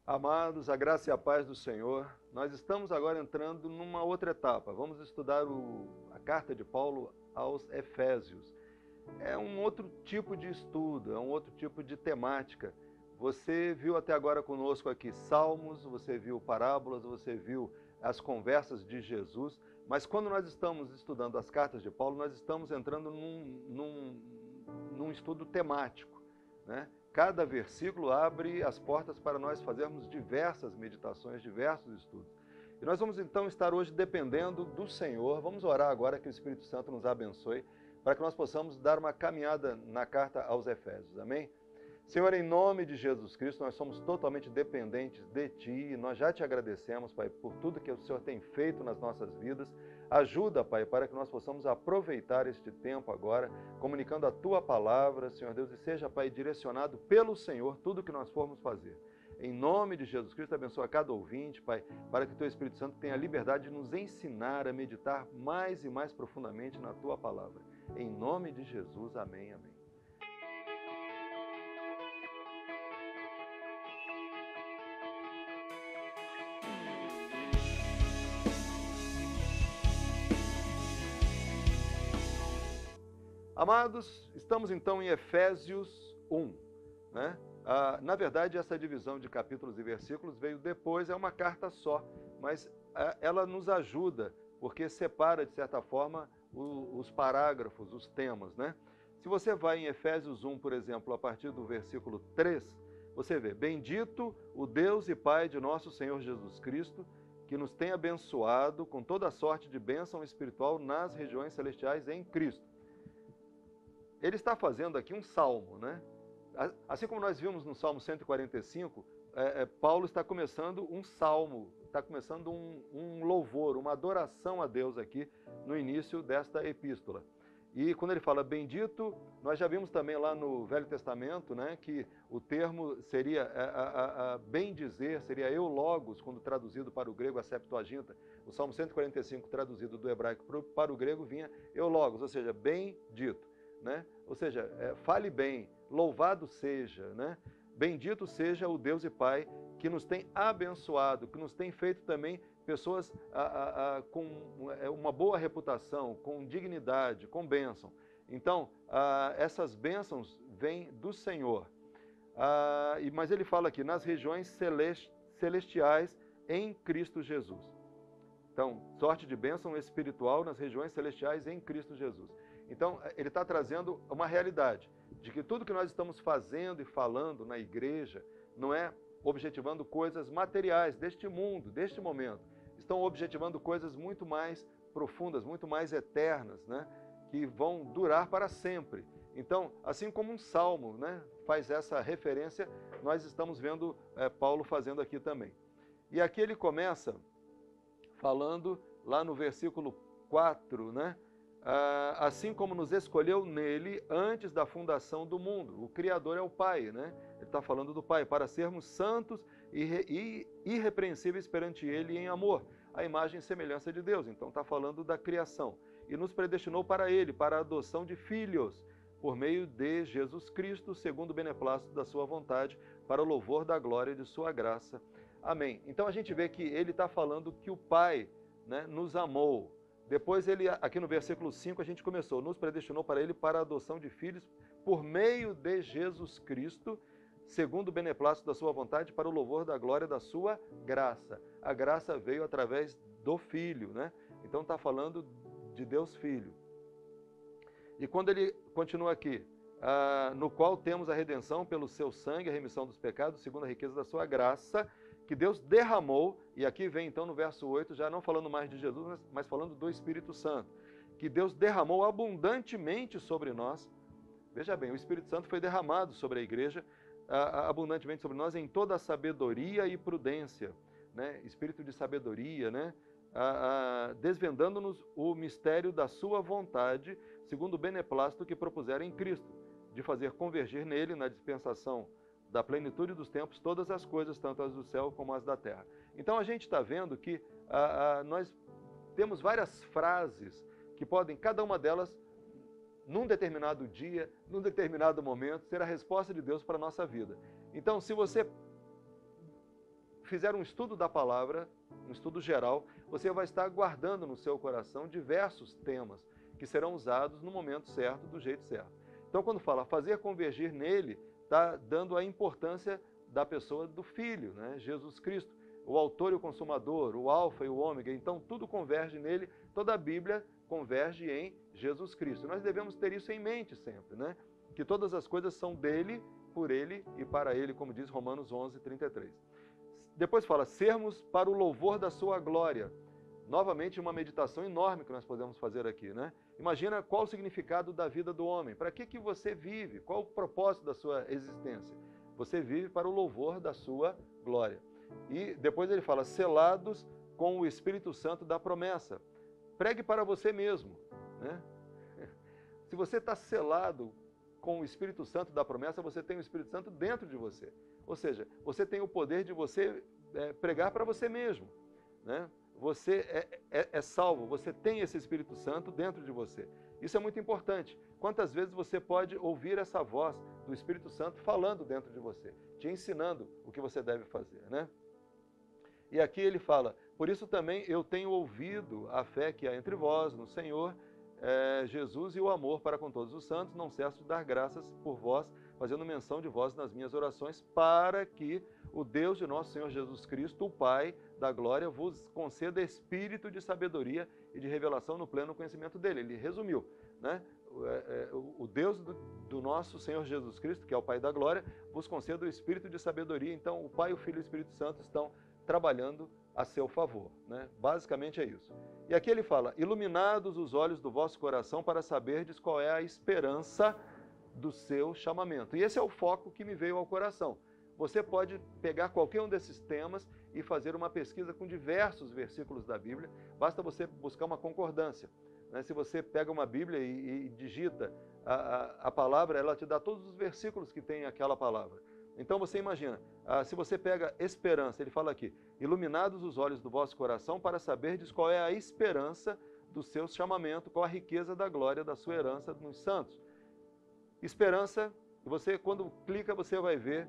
Amados, a graça e a paz do Senhor, nós estamos agora entrando numa outra etapa. Vamos estudar a carta de Paulo aos Efésios. É um outro tipo de estudo, é um outro tipo de temática. Você viu até agora conosco aqui salmos, você viu parábolas, você viu as conversas de Jesus, mas quando nós estamos estudando as cartas de Paulo, nós estamos entrando num estudo temático, né? Cada versículo abre as portas para nós fazermos diversas meditações, diversos estudos. E nós vamos então estar hoje dependendo do Senhor. Vamos orar agora que o Espírito Santo nos abençoe, para que nós possamos dar uma caminhada na carta aos Efésios. Amém? Senhor, em nome de Jesus Cristo, nós somos totalmente dependentes de Ti e nós já te agradecemos, Pai, por tudo que o Senhor tem feito nas nossas vidas. Ajuda, Pai, para que nós possamos aproveitar este tempo agora, comunicando a Tua palavra, Senhor Deus, e seja, Pai, direcionado pelo Senhor tudo que nós formos fazer. Em nome de Jesus Cristo, abençoa cada ouvinte, Pai, para que o Teu Espírito Santo tenha a liberdade de nos ensinar a meditar mais e mais profundamente na Tua palavra. Em nome de Jesus, amém, amém. Amados, estamos então em Efésios 1, né? Na verdade, essa divisão de capítulos e versículos veio depois, é uma carta só, mas ela nos ajuda, porque separa, de certa forma, os parágrafos, os temas, né? Se você vai em Efésios 1, por exemplo, a partir do versículo 3, você vê: Bendito o Deus e Pai de nosso Senhor Jesus Cristo, que nos tem abençoado com toda sorte de bênção espiritual nas regiões celestiais em Cristo. Ele está fazendo aqui um salmo, né? Assim como nós vimos no Salmo 145, Paulo está começando um salmo, está começando um louvor, uma adoração a Deus aqui no início desta epístola. E quando ele fala bendito, nós já vimos também lá no Velho Testamento, né, que o termo seria bem dizer, seria eu logos, quando traduzido para o grego, a Septuaginta. O Salmo 145, traduzido do hebraico para o grego, vinha eu logos, ou seja, bem dito. Né? Ou seja, fale bem, louvado seja, né? Bendito seja o Deus e Pai que nos tem abençoado, que nos tem feito também pessoas com uma boa reputação, com dignidade, com bênção. Então, essas bênçãos vêm do Senhor. Mas ele fala aqui, nas regiões celestiais em Cristo Jesus. Então, sorte de bênção espiritual nas regiões celestiais em Cristo Jesus. Então, ele está trazendo uma realidade de que tudo que nós estamos fazendo e falando na igreja não é objetivando coisas materiais deste mundo, deste momento. Estão objetivando coisas muito mais profundas, muito mais eternas, né? Que vão durar para sempre. Então, assim como um salmo, né, faz essa referência, nós estamos vendo Paulo fazendo aqui também. E aqui ele começa falando lá no versículo 4, né? Assim como nos escolheu nele antes da fundação do mundo. O Criador é o Pai, né? Ele está falando do Pai, para sermos santos e irrepreensíveis perante Ele em amor, a imagem e semelhança de Deus. Então está falando da criação. E nos predestinou para Ele, para a adoção de filhos, por meio de Jesus Cristo, segundo o beneplácito da sua vontade, para o louvor da glória de sua graça. Amém. Então a gente vê que ele está falando que o Pai, né, nos amou. Depois ele, aqui no versículo 5, a gente começou, nos predestinou para ele para a adoção de filhos por meio de Jesus Cristo, segundo o beneplácito da sua vontade, para o louvor da glória da sua graça. A graça veio através do Filho, né? Então está falando de Deus Filho. E quando ele continua aqui, no qual temos a redenção pelo seu sangue, a remissão dos pecados, segundo a riqueza da sua graça, que Deus derramou, e aqui vem então no verso 8, já não falando mais de Jesus, mas falando do Espírito Santo, que Deus derramou abundantemente sobre nós. Veja bem, o Espírito Santo foi derramado sobre a igreja, abundantemente sobre nós, em toda a sabedoria e prudência, né? Espírito de sabedoria, né? Desvendando-nos o mistério da sua vontade, segundo o beneplácito que propuseram em Cristo, de fazer convergir nele, na dispensação da plenitude dos tempos, todas as coisas, tanto as do céu como as da terra. Então a gente está vendo que nós temos várias frases que podem, cada uma delas, num determinado dia, num determinado momento, ser a resposta de Deus para a nossa vida. Então, se você fizer um estudo da palavra, um estudo geral, você vai estar guardando no seu coração diversos temas que serão usados no momento certo, do jeito certo. Então, quando fala fazer convergir nele, está dando a importância da pessoa do Filho, né? Jesus Cristo, o autor e o consumador, o alfa e o ômega. Então, tudo converge nele, toda a Bíblia converge em Jesus Cristo. Nós devemos ter isso em mente sempre, né? Que todas as coisas são dele, por ele e para ele, como diz Romanos 11, 33. Depois fala, sermos para o louvor da sua glória. Novamente, uma meditação enorme que nós podemos fazer aqui, né? Imagina qual o significado da vida do homem. Para que você vive? Qual o propósito da sua existência? Você vive para o louvor da sua glória. E depois ele fala, selados com o Espírito Santo da promessa. Pregue para você mesmo, né? Se você está selado com o Espírito Santo da promessa, você tem o Espírito Santo dentro de você. Ou seja, você tem o poder de você pregar para você mesmo, né? Você é salvo, você tem esse Espírito Santo dentro de você. Isso é muito importante. Quantas vezes você pode ouvir essa voz do Espírito Santo falando dentro de você, te ensinando o que você deve fazer, né? E aqui ele fala, por isso também eu tenho ouvido a fé que há entre vós, no Senhor Jesus, e o amor para com todos os santos, não cesso de dar graças por vós, fazendo menção de vós nas minhas orações, para que o Deus de nosso Senhor Jesus Cristo, o Pai da glória, vos conceda espírito de sabedoria e de revelação no pleno conhecimento dele. Ele resumiu, né? O Deus do nosso Senhor Jesus Cristo, que é o Pai da glória, vos conceda o espírito de sabedoria. Então, o Pai, o Filho e o Espírito Santo estão trabalhando a seu favor, né? Basicamente é isso. E aqui ele fala, iluminados os olhos do vosso coração para saberdes qual é a esperança do seu chamamento. E esse é o foco que me veio ao coração. Você pode pegar qualquer um desses temas e fazer uma pesquisa com diversos versículos da Bíblia. Basta você buscar uma concordância, né? Se você pega uma Bíblia e digita a palavra, ela te dá todos os versículos que tem aquela palavra. Então você imagina, se você pega esperança, ele fala aqui, iluminados os olhos do vosso coração para saberdes qual é a esperança do seu chamamento, qual a riqueza da glória da sua herança nos santos. Esperança, você quando clica você vai ver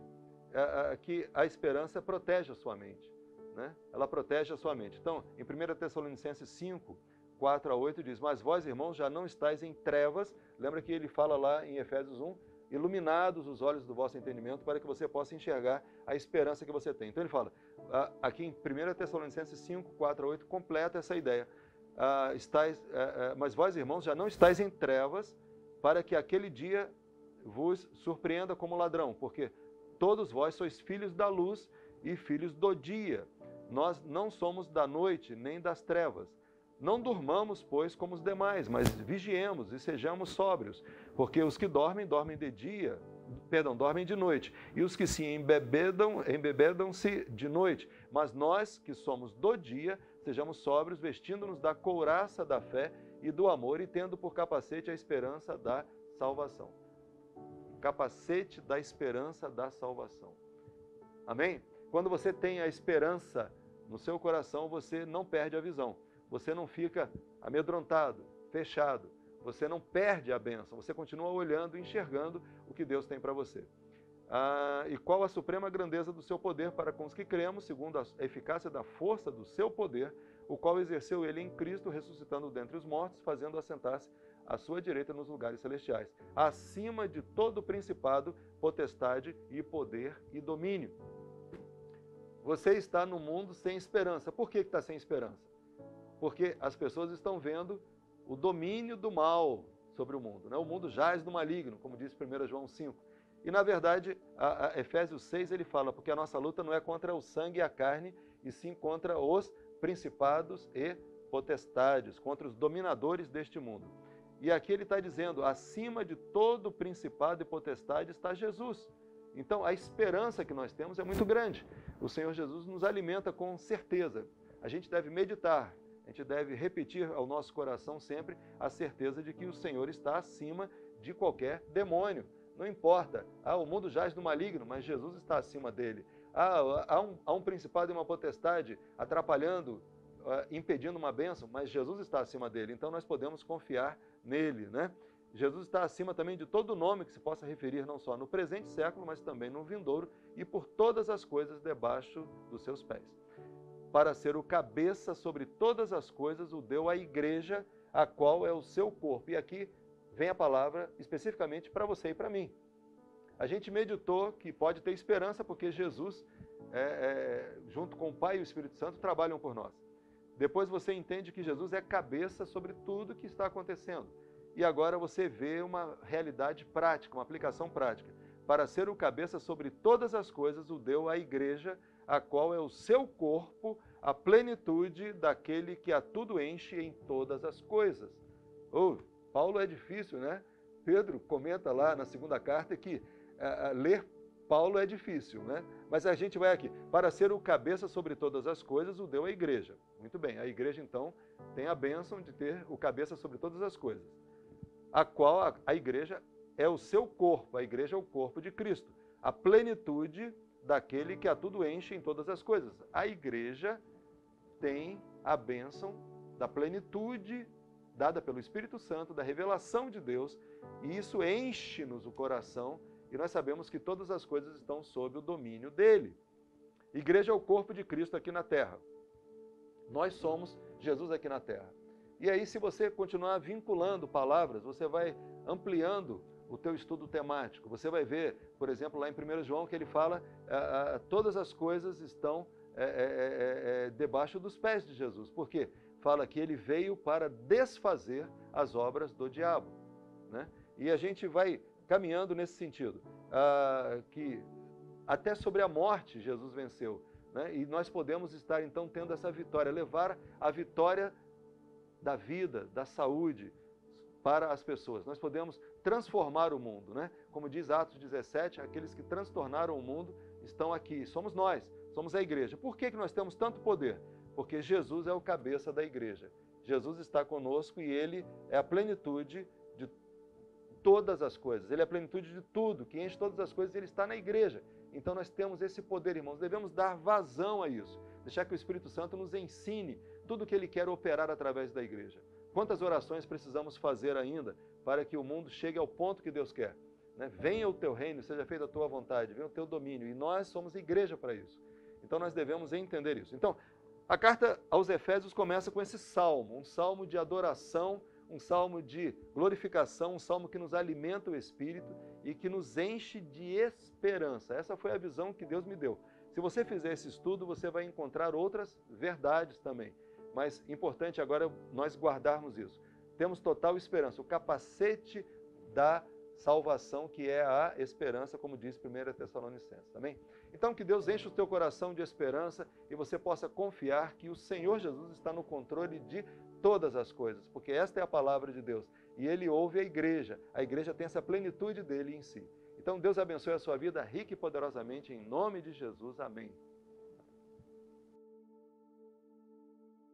que a esperança protege a sua mente, né? Ela protege a sua mente. Então, em 1 Tessalonicenses 5, 4 a 8 diz, mas vós, irmãos, já não estáis em trevas, lembra que ele fala lá em Efésios 1, iluminados os olhos do vosso entendimento para que você possa enxergar a esperança que você tem. Então ele fala, aqui em 1 Tessalonicenses 5, 4 a 8, completa essa ideia. Mas vós, irmãos, já não estáis em trevas para que aquele dia vos surpreenda como ladrão, porque todos vós sois filhos da luz e filhos do dia. Nós não somos da noite nem das trevas. Não durmamos, pois, como os demais, mas vigiemos e sejamos sóbrios, porque os que dormem, dormem de noite, e os que se embebedam-se de noite. Mas nós, que somos do dia, sejamos sóbrios, vestindo-nos da couraça da fé e do amor, e tendo por capacete a esperança da salvação. Capacete da esperança da salvação. Amém? Quando você tem a esperança no seu coração, você não perde a visão. Você não fica amedrontado, fechado. Você não perde a bênção. Você continua olhando e enxergando o que Deus tem para você. E qual a suprema grandeza do seu poder para com os que cremos, segundo a eficácia da força do seu poder, o qual exerceu ele em Cristo, ressuscitando dentre os mortos, fazendo assentar-se à sua direita nos lugares celestiais, acima de todo principado, potestade e poder e domínio. Você está no mundo sem esperança. Por que está sem esperança? Porque as pessoas estão vendo o domínio do mal sobre o mundo, né? O mundo jaz do maligno, como diz 1 João 5. E, na verdade, Efésios 6, ele fala, porque a nossa luta não é contra o sangue e a carne, e sim contra os principados e potestades, contra os dominadores deste mundo. E aqui ele está dizendo, acima de todo principado e potestade está Jesus. Então, a esperança que nós temos é muito grande. O Senhor Jesus nos alimenta com certeza. A gente deve meditar. A gente deve repetir ao nosso coração sempre a certeza de que o Senhor está acima de qualquer demônio. Não importa, o mundo jaz do maligno, mas Jesus está acima dele. Há um principado e uma potestade atrapalhando, impedindo uma bênção, mas Jesus está acima dele. Então nós podemos confiar nele, né? Jesus está acima também de todo nome que se possa referir não só no presente século, mas também no vindouro e por todas as coisas debaixo dos seus pés. Para ser o cabeça sobre todas as coisas, o deu à igreja, a qual é o seu corpo. E aqui vem a palavra especificamente para você e para mim. A gente meditou que pode ter esperança porque Jesus, junto com o Pai e o Espírito Santo, trabalham por nós. Depois você entende que Jesus é cabeça sobre tudo que está acontecendo. E agora você vê uma realidade prática, uma aplicação prática. Para ser o cabeça sobre todas as coisas, o deu à igreja, a qual é o seu corpo, a plenitude daquele que a tudo enche em todas as coisas. Paulo é difícil, né? Pedro comenta lá na segunda carta que ler Paulo é difícil, né? Mas a gente vai aqui. Para ser o cabeça sobre todas as coisas, o deu à igreja. Muito bem, a igreja então tem a bênção de ter o cabeça sobre todas as coisas. A qual a igreja é o seu corpo, a igreja é o corpo de Cristo. A plenitude daquele que a tudo enche em todas as coisas. A igreja tem a bênção da plenitude dada pelo Espírito Santo, da revelação de Deus, e isso enche-nos o coração, e nós sabemos que todas as coisas estão sob o domínio dele. Igreja é o corpo de Cristo aqui na terra. Nós somos Jesus aqui na terra. E aí, se você continuar vinculando palavras, você vai ampliando o teu estudo temático. Você vai ver, por exemplo, lá em 1 João, que ele fala todas as coisas estão debaixo dos pés de Jesus. Por quê? Fala que ele veio para desfazer as obras do diabo, né? E a gente vai caminhando nesse sentido, que até sobre a morte Jesus venceu, né? E nós podemos estar então tendo essa vitória, levar a vitória da vida, da saúde para as pessoas. Nós podemos transformar o mundo, né? Como diz Atos 17, aqueles que transtornaram o mundo estão aqui, somos nós, somos a igreja. Por que nós temos tanto poder? Porque Jesus é o cabeça da igreja. Jesus está conosco e ele é a plenitude de todas as coisas. Ele é a plenitude de tudo, que enche todas as coisas, ele está na igreja. Então nós temos esse poder, irmãos. Devemos dar vazão a isso. Deixar que o Espírito Santo nos ensine tudo o que ele quer operar através da igreja. Quantas orações precisamos fazer ainda para que o mundo chegue ao ponto que Deus quer, né? Venha o teu reino, seja feita a tua vontade, venha o teu domínio. E nós somos igreja para isso. Então nós devemos entender isso. Então, a carta aos Efésios começa com esse salmo, um salmo de adoração, um salmo de glorificação, um salmo que nos alimenta o espírito e que nos enche de esperança. Essa foi a visão que Deus me deu. Se você fizer esse estudo, você vai encontrar outras verdades também. Mas importante agora nós guardarmos isso. Temos total esperança, o capacete da salvação, que é a esperança, como diz 1 Tessalonicenses. Amém? Então, que Deus enche o teu coração de esperança e você possa confiar que o Senhor Jesus está no controle de todas as coisas, porque esta é a palavra de Deus. E Ele ouve a igreja tem essa plenitude dele em si. Então, Deus abençoe a sua vida rica e poderosamente, em nome de Jesus. Amém.